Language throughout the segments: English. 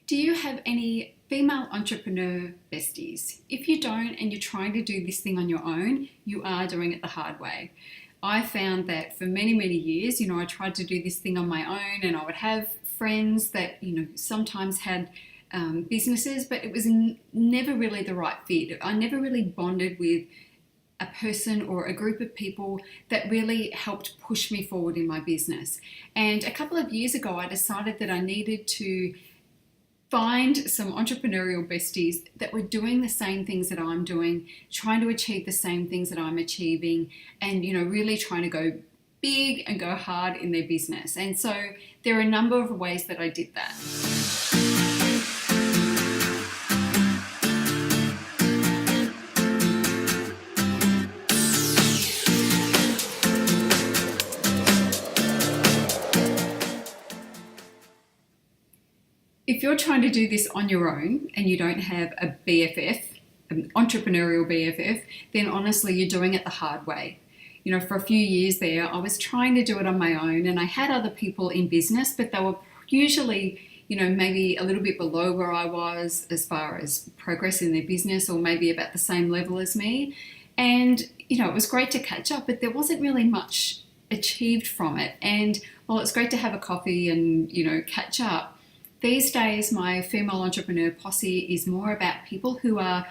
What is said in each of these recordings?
Do you have any female entrepreneur besties? If you don't and you're trying to do this thing on your own, you are doing it the hard way. I found that for many, many years, I tried to do this thing on my own, and I would have friends that, sometimes had businesses, but it was never really the right fit. I never really bonded with a person or a group of people that really helped push me forward in my business. And a couple of years ago, I decided that I needed to find some entrepreneurial besties that were doing the same things that I'm doing, trying to achieve the same things that I'm achieving, and really trying to go big and go hard in their business. And so there are a number of ways that I did that. If you're trying to do this on your own and you don't have a BFF, an entrepreneurial BFF, then honestly, you're doing it the hard way. For a few years there, I was trying to do it on my own, and I had other people in business, but they were usually, maybe a little bit below where I was as far as progress in their business, or maybe about the same level as me. And, it was great to catch up, but there wasn't really much achieved from it. And while it's great to have a coffee and, catch up, these days, my female entrepreneur posse is more about people who are,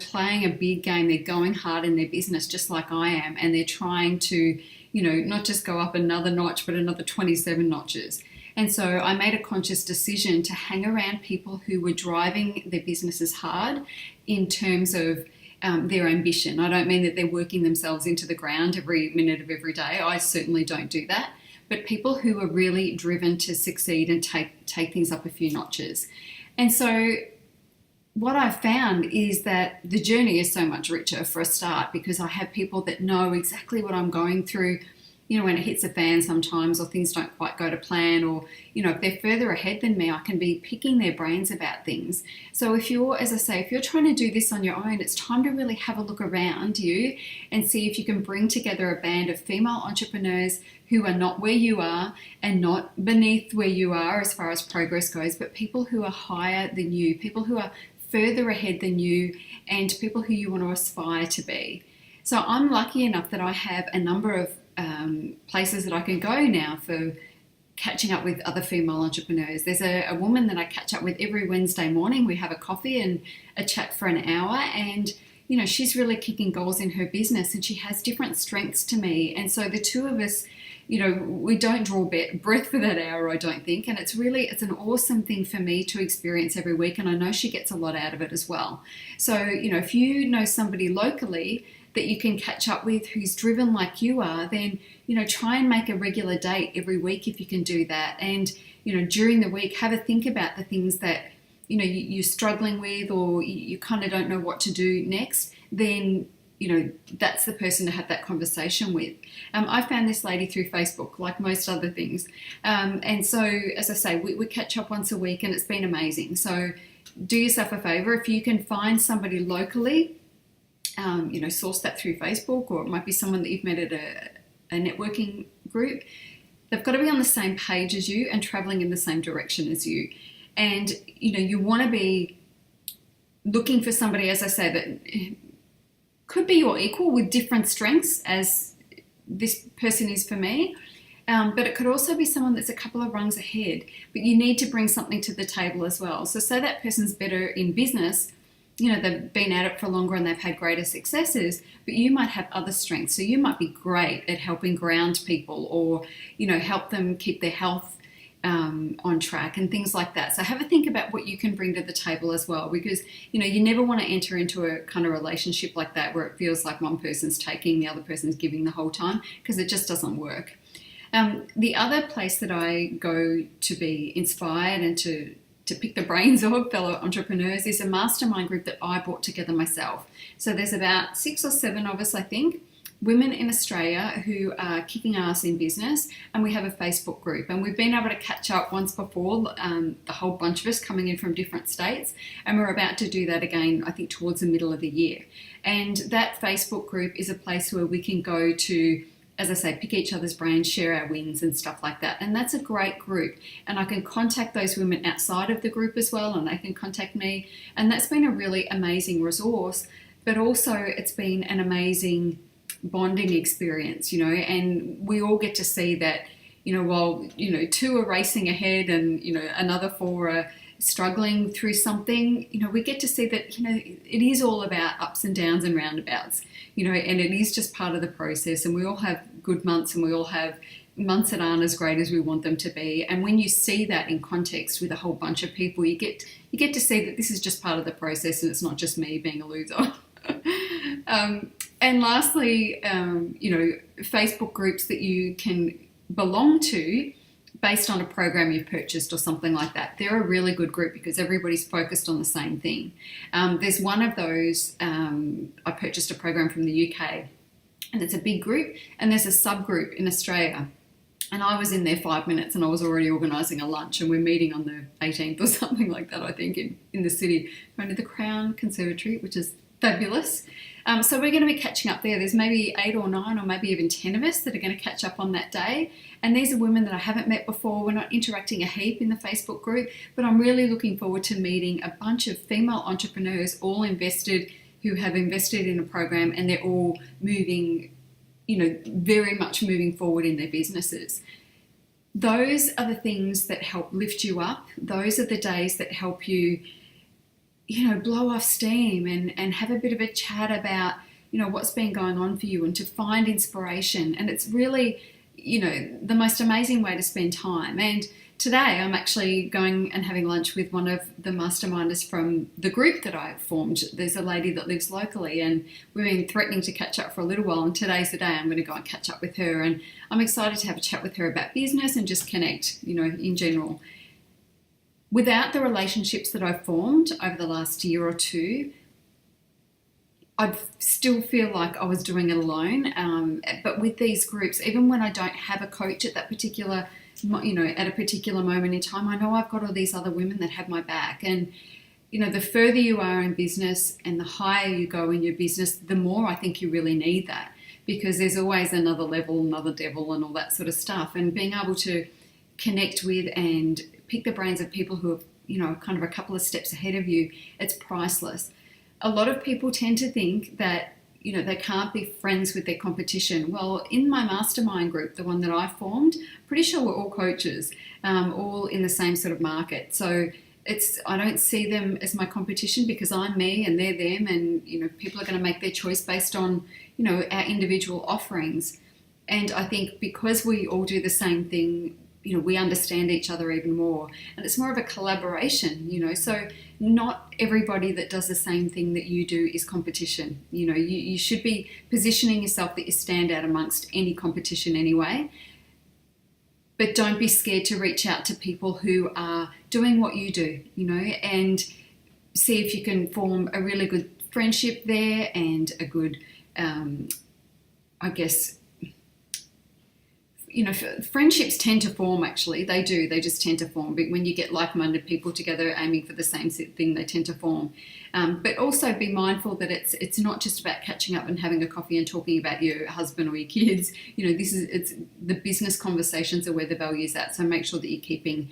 playing a big game. They're going hard in their business just like I am, and they're trying to, not just go up another notch, but another 27 notches. And so I made a conscious decision to hang around people who were driving their businesses hard in terms of their ambition. I don't mean that they're working themselves into the ground every minute of every day. I certainly don't do that. But people who are really driven to succeed and take things up a few notches. And so what I've found is that the journey is so much richer for a start, because I have people that know exactly what I'm going through, when it hits a fan sometimes, or things don't quite go to plan, or, if they're further ahead than me, I can be picking their brains about things. So if you're trying to do this on your own, it's time to really have a look around you and see if you can bring together a band of female entrepreneurs who are not where you are and not beneath where you are as far as progress goes, but people who are higher than you, people who are further ahead than you, and people who you want to aspire to be. So I'm lucky enough that I have a number of places that I can go now for catching up with other female entrepreneurs. There's a woman that I catch up with every Wednesday morning. We have a coffee and a chat for an hour, and she's really kicking goals in her business, and she has different strengths to me. And so the two of us, we don't draw breath for that hour, I don't think. And it's an awesome thing for me to experience every week. And I know she gets a lot out of it as well. So, if you know somebody locally that you can catch up with who's driven like you are, then, try and make a regular date every week if you can do that. And, during the week, have a think about the things that, you're struggling with, or you kind of don't know what to do next. Then, that's the person to have that conversation with. I found this lady through Facebook, like most other things. And so, as I say, we catch up once a week, and it's been amazing. So do yourself a favor. If you can find somebody locally, source that through Facebook, or it might be someone that you've met at a networking group. They've got to be on the same page as you and traveling in the same direction as you. And, you want to be looking for somebody, as I say, that could be your equal with different strengths as this person is for me. But it could also be someone that's a couple of rungs ahead, but you need to bring something to the table as well. So say that person's better in business, they've been at it for longer and they've had greater successes, but you might have other strengths. So you might be great at helping ground people, or, help them keep their health on track and things like that. So have a think about what you can bring to the table as well, because, you never want to enter into a kind of relationship like that where it feels like one person's taking, the other person's giving the whole time, because it just doesn't work. The other place that I go to be inspired and to pick the brains of fellow entrepreneurs is a mastermind group that I brought together myself. So there's about 6 or 7 of us, I think, women in Australia who are kicking ass in business, and we have a Facebook group, and we've been able to catch up once before, the whole bunch of us coming in from different states, and we're about to do that again, I think, towards the middle of the year. And that Facebook group is a place where we can go to as I say, pick each other's brains, share our wins and stuff like that. And that's a great group. And I can contact those women outside of the group as well, and they can contact me. And that's been a really amazing resource, but also it's been an amazing bonding experience, you know, and we all get to see that, you know, while, you know, 2 are racing ahead and, you know, another 4 are struggling through something, you know, we get to see that, you know, it is all about ups and downs and roundabouts, you know, and it is just part of the process. And we all have good months and we all have months that aren't as great as we want them to be. And when you see that in context with a whole bunch of people, you get to see that this is just part of the process and it's not just me being a loser. And lastly, you know, Facebook groups that you can belong to based on a program you've purchased or something like that. They're a really good group because everybody's focused on the same thing. There's one of those, I purchased a program from the UK, and it's a big group, and there's a subgroup in Australia. And I was in there 5 minutes and I was already organising a lunch, and we're meeting on the 18th or something like that, I think, in the city, going to the Crown Conservatory, which is fabulous. So we're going to be catching up there. There's maybe 8 or 9 or maybe even 10 of us that are going to catch up on that day. And these are women that I haven't met before. We're not interacting a heap in the Facebook group, but I'm really looking forward to meeting a bunch of female entrepreneurs, all invested, who have invested in a program, and they're all moving, you know, very much moving forward in their businesses. Those are the things that help lift you up. Those are the days that help you, you know, blow off steam and have a bit of a chat about, you know, what's been going on for you, and to find inspiration. And it's really, you know, the most amazing way to spend time. And today I'm actually going and having lunch with one of the masterminders from the group that I formed. There's a lady that lives locally, and we've been threatening to catch up for a little while, and today's the day I'm going to go and catch up with her. And I'm excited to have a chat with her about business and just connect, you know, in general. Without the relationships that I've formed over the last year or two, I still feel like I was doing it alone. But with these groups, even when I don't have a coach at that particular, you know, at a particular moment in time, I know I've got all these other women that have my back. And, you know, the further you are in business and the higher you go in your business, the more I think you really need that, because there's always another level, another devil and all that sort of stuff. And being able to connect with and pick the brains of people who are, you know, kind of a couple of steps ahead of you, it's priceless. A lot of people tend to think that, you know, they can't be friends with their competition. Well, in my mastermind group, the one that I formed, pretty sure we're all coaches, all in the same sort of market. So I don't see them as my competition, because I'm me and they're them, and, you know, people are going to make their choice based on, you know, our individual offerings. And I think because we all do the same thing, you know, we understand each other even more, and it's more of a collaboration, you know. So not everybody that does the same thing that you do is competition. You know, you should be positioning yourself that you stand out amongst any competition anyway. But don't be scared to reach out to people who are doing what you do, you know, and see if you can form a really good friendship there, and a good, I guess, you know, friendships tend to form, actually. They do. They just tend to form. But when you get like-minded people together aiming for the same thing, they tend to form. But also be mindful that it's not just about catching up and having a coffee and talking about your husband or your kids. You know, it's the business conversations are where the value's at. So make sure that you're keeping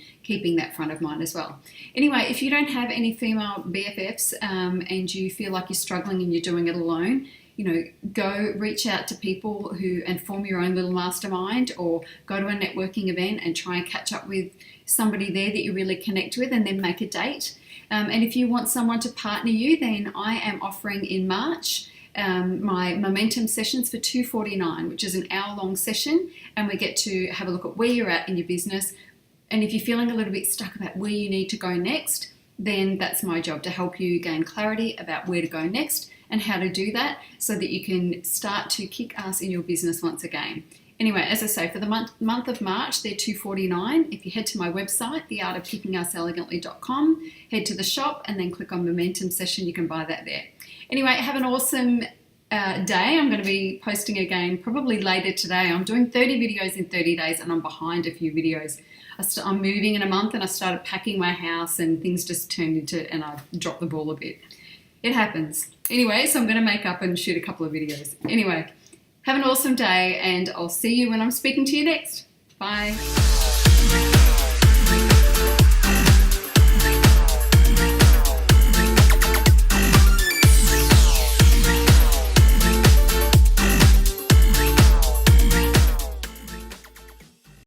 that front of mind as well. Anyway, if you don't have any female BFFs and you feel like you're struggling and you're doing it alone, you know, go reach out to people and form your own little mastermind, or go to a networking event and try and catch up with somebody there that you really connect with, and then make a date. And if you want someone to partner you, then I am offering in March my momentum sessions for $249, which is an hour-long session, and we get to have a look at where you're at in your business. And if you're feeling a little bit stuck about where you need to go next, then that's my job, to help you gain clarity about where to go next and how to do that, so that you can start to kick ass in your business once again. Anyway, as I say, for the month of March, they're $249. If you head to my website, theartofkickingasselegantly.com, head to the shop and then click on Momentum Session, you can buy that there. Anyway, have an awesome day. I'm going to be posting again probably later today. I'm doing 30 videos in 30 days and I'm behind a few videos. I'm moving in a month, and I started packing my house and things just turned into, and I dropped the ball a bit. It happens. Anyway, so I'm going to make up and shoot a couple of videos. Anyway, Have an awesome day, and I'll see you when I'm speaking to you next. Bye.